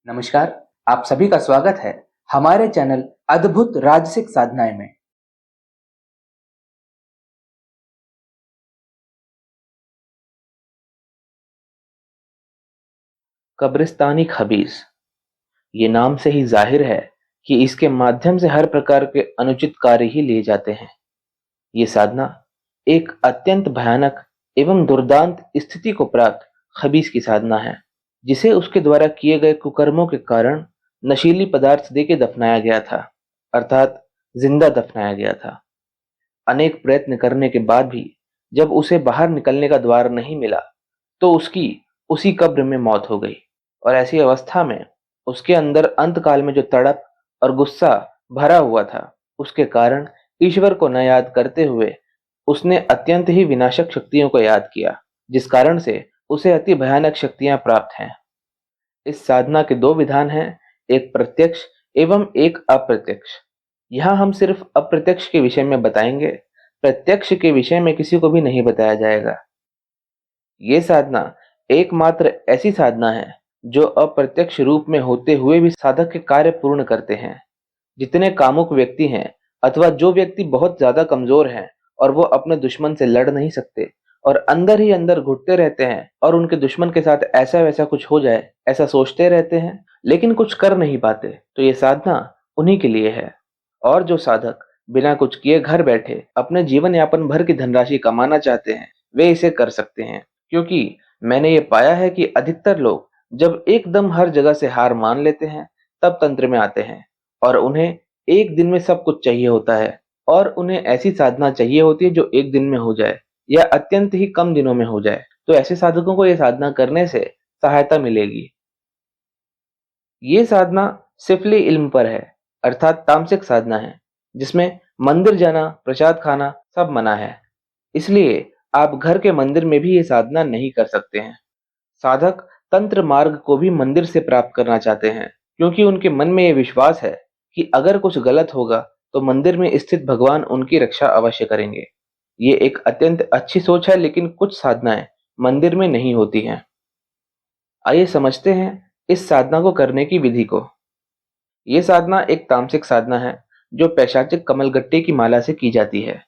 नमस्कार। आप सभी का स्वागत है हमारे चैनल अद्भुत राजसिक साधनाएं में। कब्रिस्तानी खबीस, ये नाम से ही जाहिर है कि इसके माध्यम से हर प्रकार के अनुचित कार्य ही लिए जाते हैं। ये साधना एक अत्यंत भयानक एवं दुर्दांत स्थिति को प्राप्त खबीस की साधना है, जिसे उसके द्वारा किए गए कुकर्मों के कारण नशीली पदार्थ दे के दफनाया गया था, अर्थात जिंदा दफनाया गया था। अनेक प्रयत्न करने के बाद भी जब उसे बाहर निकलने का द्वार नहीं मिला, तो उसकी उसी कब्र में मौत हो गई। और ऐसी अवस्था में उसके अंदर अंतकाल में जो तड़प और गुस्सा भरा हुआ था, उसके कारण ईश्वर को न याद करते हुए उसने अत्यंत ही विनाशक शक्तियों को याद किया, जिस कारण से उसे अति भयानक शक्तियां प्राप्त हैं। इस साधना के दो विधान हैं, एक प्रत्यक्ष एवं एक अप्रत्यक्ष। यहाँ हम सिर्फ अप्रत्यक्ष के विषय में बताएंगे, प्रत्यक्ष के विषय में किसी को भी नहीं बताया जाएगा। ये साधना एकमात्र ऐसी साधना है जो अप्रत्यक्ष रूप में होते हुए भी साधक के कार्य पूर्ण करते हैं। जितने कामुक व्यक्ति हैं अथवा जो व्यक्ति बहुत ज्यादा कमजोर हैं और वो अपने दुश्मन से लड़ नहीं सकते और अंदर ही अंदर घुटते रहते हैं और उनके दुश्मन के साथ ऐसा वैसा कुछ हो जाए ऐसा सोचते रहते हैं, लेकिन कुछ कर नहीं पाते, तो ये साधना उन्हीं के लिए है। और जो साधक बिना कुछ किए घर बैठे अपने जीवन यापन भर की धनराशि कमाना चाहते हैं, वे इसे कर सकते हैं। क्योंकि मैंने ये पाया है कि अधिकतर लोग जब एकदम हर जगह से हार मान लेते हैं, तब तंत्र में आते हैं और उन्हें एक दिन में सब कुछ चाहिए होता है, और उन्हें ऐसी साधना चाहिए होती है जो एक दिन में हो जाए या अत्यंत ही कम दिनों में हो जाए। तो ऐसे साधकों को यह साधना करने से सहायता मिलेगी। ये साधना सिफली इल्म पर है, अर्थात तामसिक साधना है, जिसमें मंदिर जाना, प्रसाद खाना सब मना है। इसलिए आप घर के मंदिर में भी ये साधना नहीं कर सकते हैं। साधक तंत्र मार्ग को भी मंदिर से प्राप्त करना चाहते हैं, क्योंकि उनके मन में यह विश्वास है कि अगर कुछ गलत होगा तो मंदिर में स्थित भगवान उनकी रक्षा अवश्य करेंगे। ये एक अत्यंत अच्छी सोच है, लेकिन कुछ साधनाएं मंदिर में नहीं होती हैं। आइए समझते हैं इस साधना को करने की विधि को। ये साधना एक तामसिक साधना है जो पैशाचिक कमलगट्टे की माला से की जाती है।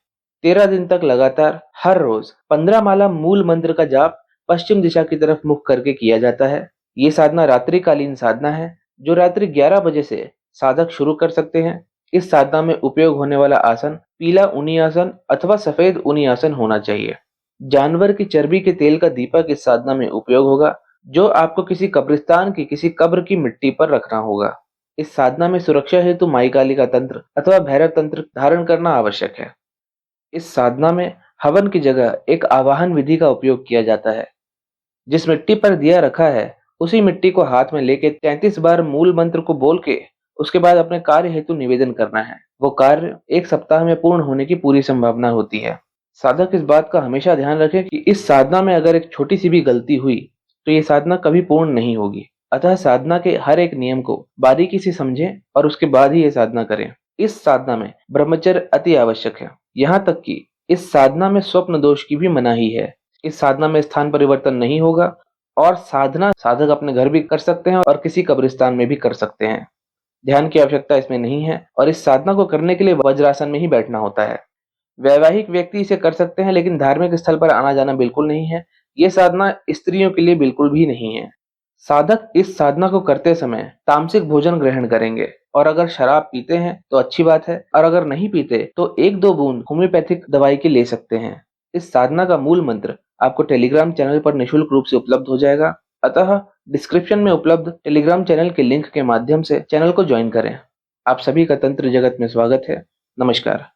13 दिन तक लगातार हर रोज 15 माला मूल मंत्र का जाप पश्चिम दिशा की तरफ मुख करके किया जाता है। ये साधना रात्रिकालीन साधना है जो रात्रि 11 बजे से साधक शुरू कर सकते हैं। इस साधना में उपयोग होने वाला आसन पीला ऊनी आसन अथवा सफेद ऊनी आसन होना चाहिए। जानवर की चर्बी के तेल का दीपक इस साधना में उपयोग होगा, जो आपको किसी कब्रिस्तान की किसी कब्र की मिट्टी पर रखना होगा। इस साधना में सुरक्षा हेतु माई काली का तंत्र अथवा भैरव तंत्र धारण करना आवश्यक है। इस साधना में हवन की जगह एक आवाहन विधि का उपयोग किया जाता है। जिस मिट्टी पर दिया रखा है उसी मिट्टी को हाथ में लेके 33 बार मूल मंत्र को बोल के उसके बाद अपने कार्य हेतु निवेदन करना है। वो कार्य एक सप्ताह में पूर्ण होने की पूरी संभावना होती है। साधक इस बात का हमेशा ध्यान रखें कि इस साधना में अगर एक छोटी सी भी गलती हुई तो ये साधना कभी पूर्ण नहीं होगी। अतः साधना के हर एक नियम को बारीकी से समझें और उसके बाद ही ये साधना करें। इस साधना में ब्रह्मचर्य अति आवश्यक है। यहाँ तक कि इस साधना में स्वप्न दोष की भी मनाही है। इस साधना में स्थान परिवर्तन नहीं होगा और साधना साधक अपने घर भी कर सकते हैं और किसी कब्रिस्तान में भी कर सकते हैं। ध्यान की आवश्यकता इसमें नहीं है और इस साधना को करने के लिए वज्रासन में ही बैठना होता है। वैवाहिक व्यक्ति इसे कर सकते हैं, लेकिन धार्मिक स्थल पर आना जाना बिल्कुल नहीं है। ये साधना स्त्रियों के लिए बिल्कुल भी नहीं है। साधक इस साधना को करते समय तामसिक भोजन ग्रहण करेंगे, और अगर शराब पीते हैं तो अच्छी बात है, और अगर नहीं पीते तो 1-2 बूंद होम्योपैथिक दवाई के ले सकते हैं। इस साधना का मूल मंत्र आपको टेलीग्राम चैनल पर निःशुल्क रूप से उपलब्ध हो जाएगा, अतः डिस्क्रिप्शन में उपलब्ध टेलीग्राम चैनल के लिंक के माध्यम से चैनल को ज्वाइन करें। आप सभी का तंत्र जगत में स्वागत है। नमस्कार।